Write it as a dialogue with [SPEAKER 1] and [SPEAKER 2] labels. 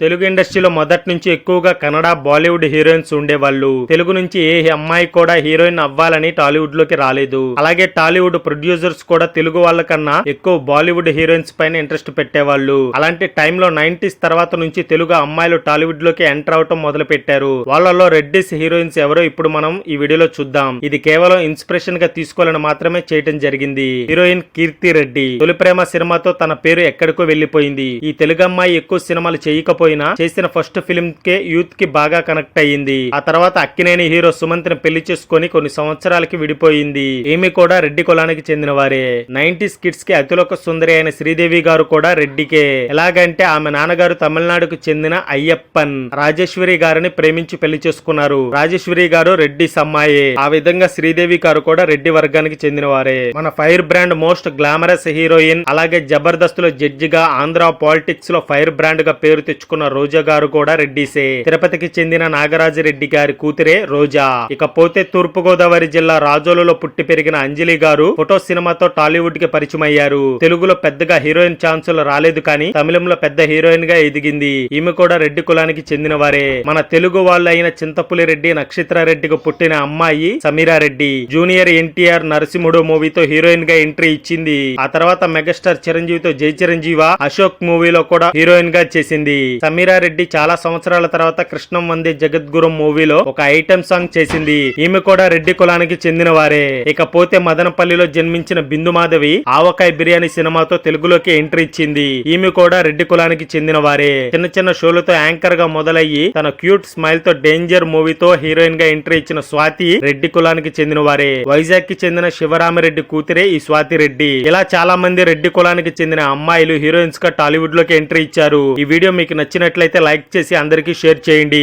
[SPEAKER 1] తెలుగు ఇండస్ట్రీలో మొదటి నుంచి ఎక్కువగా కన్నడ బాలీవుడ్ హీరోయిన్స్ ఉండేవాళ్ళు. తెలుగు నుంచి ఏ అమ్మాయి కూడా హీరోయిన్ అవ్వాలని టాలీవుడ్ లోకి రాలేదు. అలాగే టాలీవుడ్ ప్రొడ్యూసర్స్ కూడా తెలుగు వాళ్ళ కన్నా ఎక్కువ బాలీవుడ్ హీరోయిన్స్ పైన ఇంట్రెస్ట్ పెట్టేవాళ్ళు. అలాంటి టైంలో 90s తర్వాత నుంచి తెలుగు అమ్మాయిలు టాలీవుడ్ లోకి ఎంటర్ అవటం మొదలు పెట్టారు. వాళ్ళలో రెడ్డిస్ హీరోయిన్స్ ఎవరో ఇప్పుడు మనం ఈ వీడియోలో చూద్దాం. ఇది కేవలం ఇన్స్పిరేషన్ గా తీసుకోవాలని మాత్రమే చేయటం జరిగింది. హీరోయిన్ కీర్తి రెడ్డి తొలి ప్రేమ సినిమాతో తన పేరు ఎక్కడికో వెళ్లిపోయింది. ఈ తెలుగు అమ్మాయి ఎక్కువ సినిమాలు చేయకపోయినా చేసిన ఫస్ట్ ఫిల్మ్ కే యూత్ కి బాగా కనెక్ట్ అయ్యింది. ఆ తర్వాత అక్కినేని హీరో సుమంత్ ని పెళ్లి చేసుకుని కొన్ని సంవత్సరాలకి విడిపోయింది. ఈమె కూడా రెడ్డి కులానికి చెందిన వారే. 90s కిడ్స్ కి అతిలోక సుందరి అయిన శ్రీదేవి గారు కూడా రెడ్డికే. ఎలాగంటే ఆమె నాన్నగారు తమిళనాడుకు చెందిన అయ్యప్పన్ రాజేశ్వరి గారిని ప్రేమించి పెళ్లి చేసుకున్నారు. రాజేశ్వరి గారు రెడ్డి అమ్మాయే. ఆ విధంగా శ్రీదేవి గారు కూడా రెడ్డి వర్గానికి చెందిన వారే. మన fire brand most glamorous heroine, అలాగే జబర్దస్త్ లో జడ్జిగా, ఆంధ్ర పాలిటిక్స్ లో ఫైర్ బ్రాండ్ గా పేరు తెచ్చుకున్న రోజా గారు కూడా రెడ్డిసే. తిరుపతికి చెందిన నాగరాజరెడ్డి గారి కూతురే రోజా. ఇకపోతే తూర్పు గోదావరి జిల్లా రాజోలులో పుట్టి పెరిగిన అంజలి గారు ఫోటో సినిమాతో టాలీవుడ్ కి పరిచయం అయ్యారు. తెలుగులో పెద్దగా హీరోయిన్ ఛాన్సులు రాలేదు, కానీ తమిళంలో పెద్ద హీరోయిన్ గా ఎదిగింది. ఈమె కూడా రెడ్డి కులానికి చెందిన వారే. మన తెలుగు వాళ్ళు అయిన చింతపులి రెడ్డి, నక్షత్ర రెడ్డికి పుట్టిన అమ్మాయి సమీరా రెడ్డి. జూనియర్ ఎన్టీఆర్ నరసింహుడు మూవీతో హీరోయిన్ గా ఎంట్రీ ఇచ్చింది. ఆ తర్వాత మెగాస్టార్ చిరంజీవితో జై చిరంజీవ, అశోక్ మూవీలో కూడా హీరోయిన్ గా చేసింది. సమీరా రెడ్డి చాలా సంవత్సరాల తర్వాత కృష్ణం వందే జగద్గురు మూవీలో ఒక ఐటెం సాంగ్ చేసింది. ఈమె కూడా రెడ్డి కులానికి చెందిన వారే. ఇకపోతే మదనపల్లిలో జన్మించిన బిందు మాధవి ఆవకాయ బిర్యానీ సినిమాతో తెలుగులోకి ఎంట్రీ ఇచ్చింది. ఈమె కూడా రెడ్డి కులానికి చెందిన వారే. చిన్న చిన్న షోలతో యాంకర్ గా మొదలయ్యి తన క్యూట్ స్మైల్ తో డేంజర్ మూవీతో హీరోయిన్ గా ఎంట్రీ ఇచ్చిన స్వాతి రెడ్డి కులానికి చెందిన వారే. వైజాగ్ కి చెందిన శివరామిరెడ్డి కూతురే ఈ స్వాతి రెడ్డి. ఇలా చాలా మంది రెడ్డి కులానికి చెందిన అమ్మాయిలు హీరోయిన్స్ గా టాలీవుడ్ లోకి ఎంట్రీ ఇచ్చారు. ఈ వీడియో మీకు నచ్చినట్లయితే లైక్ చేసి అందరికీ షేర్ చేయండి.